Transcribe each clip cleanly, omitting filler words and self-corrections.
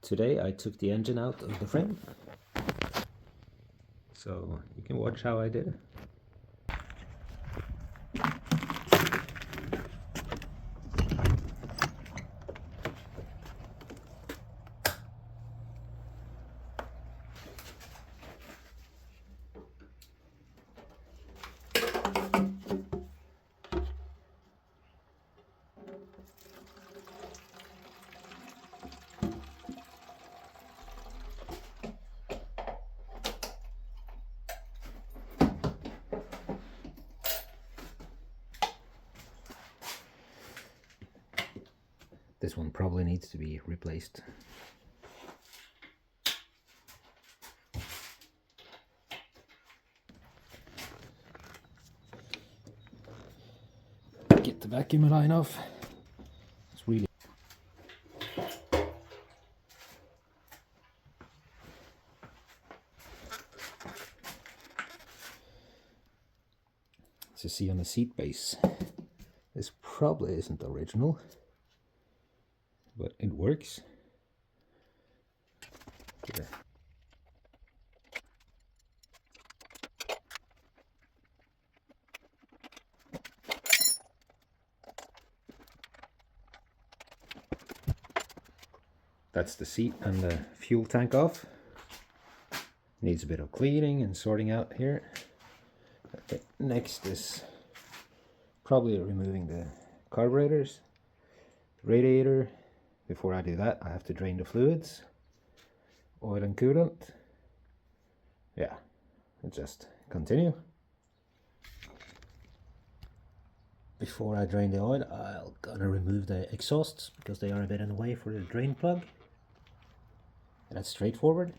Today I took the engine out of the frame, so you can watch how I did it. This one probably needs to be replaced. Get the vacuum line off. It's really to see on the seat base. This probably isn't original, but it works. Here. That's the seat and the fuel tank off. Needs a bit of cleaning and sorting out here. Okay, next is probably removing the carburetors, radiator. Before I do that, I have to drain the fluids, oil and coolant. Yeah, and just continue. Before I drain the oil, I'm gonna remove the exhausts because they are a bit in the way for the drain plug. And that's straightforward.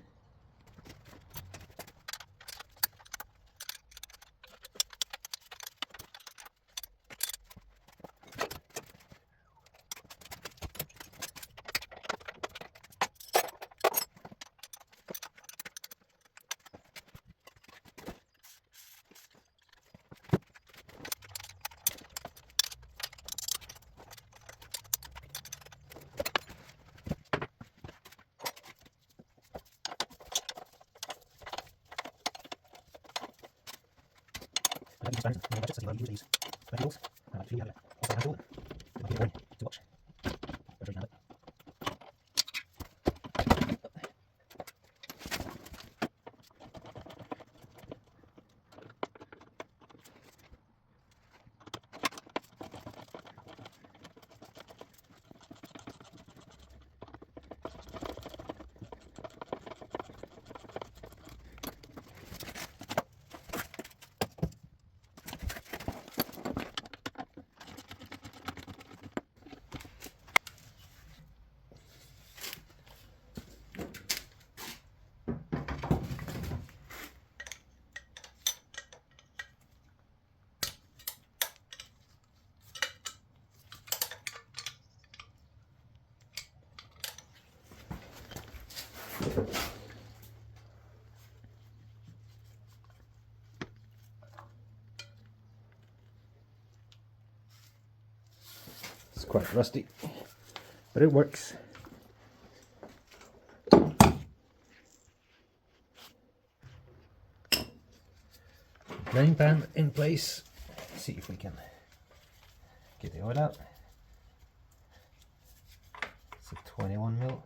It's quite rusty, but it works. Drain pan in place. Let's see if we can get the oil out. It's a 21 mil.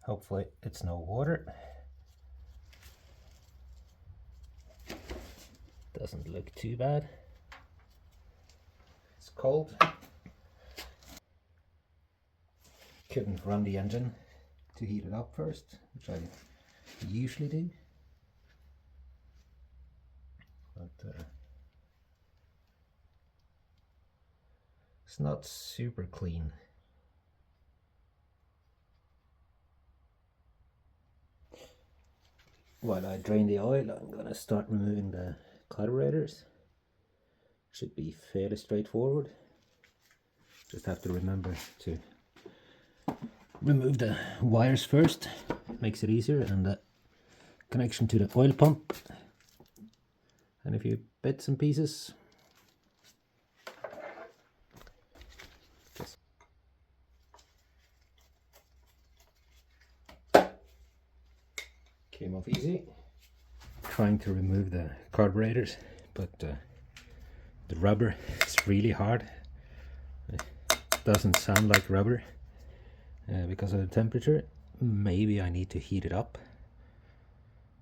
Hopefully it's no water. Doesn't look too bad. It's cold. Couldn't run the engine to heat it up first, which I usually do. But it's not super clean. While I drain the oil, I'm going to start removing the carburetors. Should be fairly straightforward. Just have to remember to remove the wires first. Makes it easier, and the connection to the oil pump and a few bits and pieces. Came off easy. Trying to remove the carburetors, but the rubber is really hard. It doesn't sound like rubber because of the temperature. Maybe I need to heat it up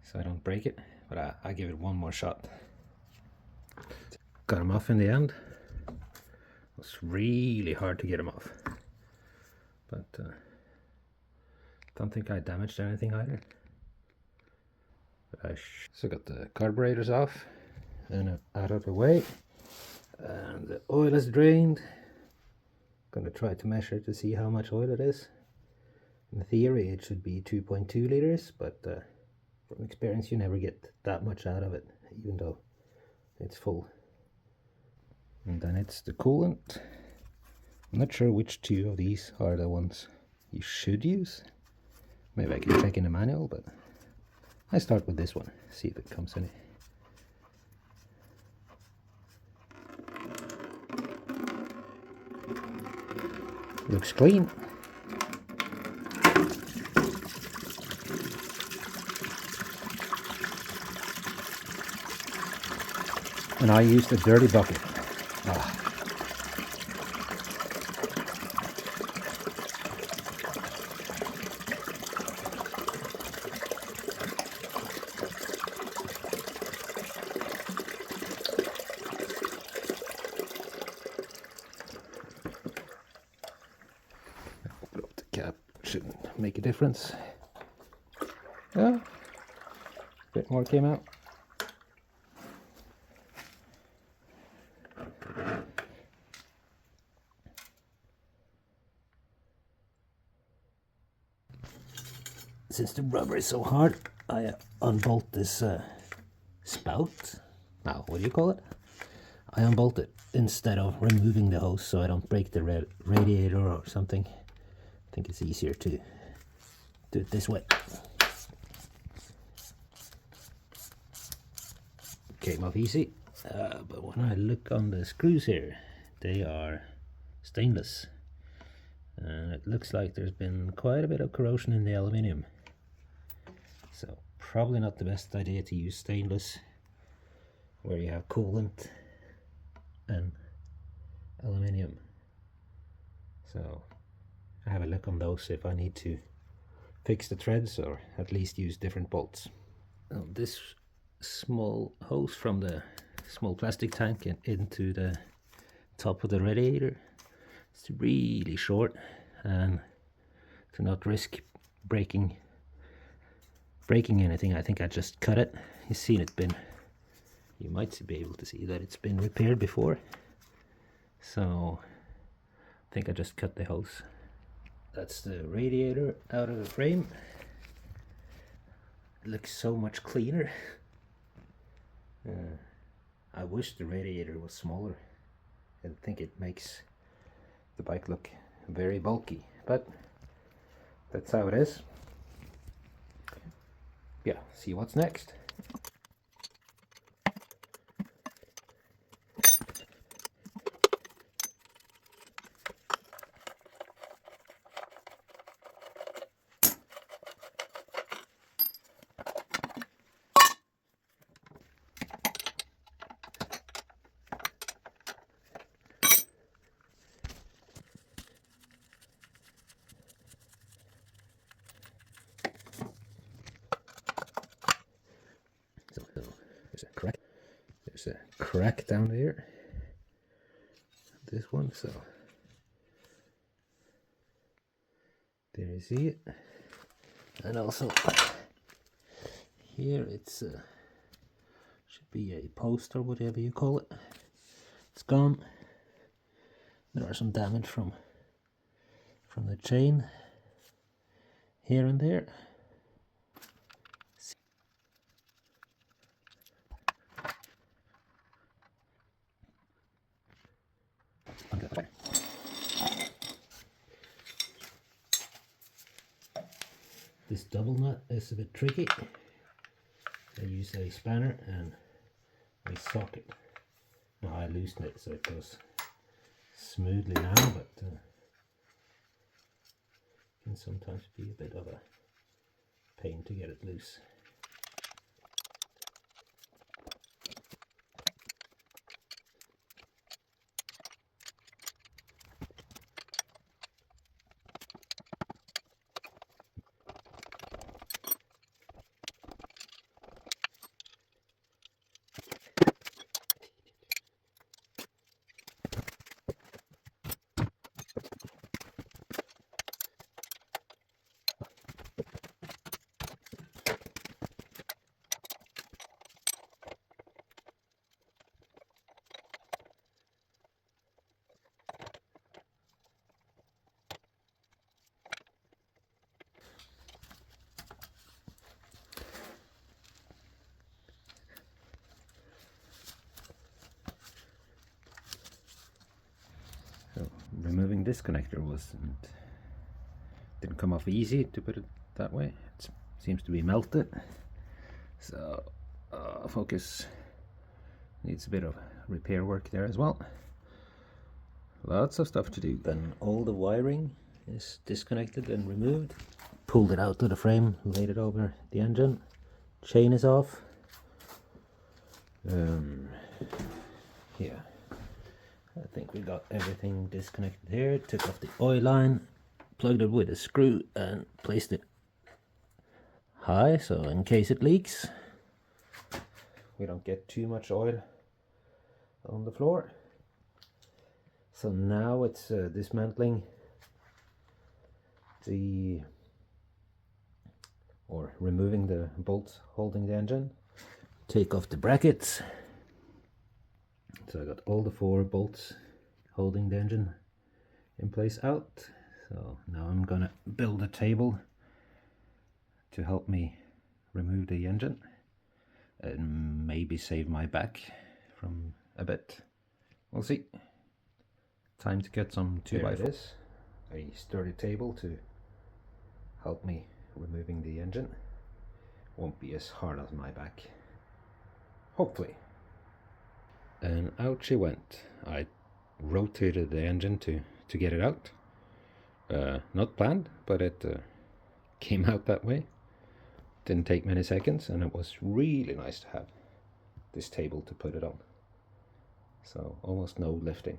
so I don't break it, but I give it one more shot. Got them off in the end. It was really hard to get them off, but don't think I damaged anything either. So got the carburetors off and out of the way, and the oil is drained. Gonna try to measure to see how much oil it is. In theory it should be 2.2 liters, but from experience you never get that much out of it, even though it's full. And then it's the coolant. I'm not sure which two of these are the ones you should use. Maybe I can check in the manual, but I start with this one, see if it comes in. Looks clean. And I used a dirty bucket. Cap shouldn't make a difference. Yeah, a bit more came out. Since the rubber is so hard, I unbolt this spout. Now, what do you call it? I unbolt it instead of removing the hose so I don't break the radiator or something. I think it's easier to do it this way. Came off easy, but when I look on the screws here, they are stainless. And it looks like there's been quite a bit of corrosion in the aluminium. So probably not the best idea to use stainless where you have coolant and aluminium. So I have a look on those if I need to fix the threads or at least use different bolts. Now, this small hose from the small plastic tank into the top of the radiator, it's really short, and to not risk breaking anything, I think I just cut it. You've seen it been, you might be able to see that it's been repaired before, so I think I just cut the hose. That's the radiator out of the frame. It looks so much cleaner. I wish the radiator was smaller. I think it makes the bike look very bulky, but that's how it is. Yeah, see what's next. There's a crack down there, this one, so there you see it. And also here it's should be a post or whatever you call it. It's gone. There are some damage from the chain here and there. Okay. This double nut is a bit tricky. I use a spanner and a socket. Now I loosen it so it goes smoothly now, but can sometimes be a bit of a pain to get it loose. So removing this connector didn't come off easy, to put it that way. It seems to be melted. So focus needs a bit of repair work there as well. Lots of stuff to do. Then all the wiring is disconnected and removed. Pulled it out of the frame, laid it over the engine. Chain is off. Yeah, I think we got everything disconnected here. Took off the oil line, plugged it with a screw and placed it high, so in case it leaks we don't get too much oil on the floor. So now it's dismantling removing the bolts holding the engine. Take off the brackets. So I got all the 4 bolts holding the engine in place out. So now I'm gonna build a table to help me remove the engine and maybe save my back from a bit. We'll see. Time to get some 2x4. A sturdy table to help me removing the engine. Won't be as hard as my back, hopefully. And out she went. I rotated the engine to get it out. Not planned, but it came out that way. Didn't take many seconds, and it was really nice to have this table to put it on. So almost no lifting.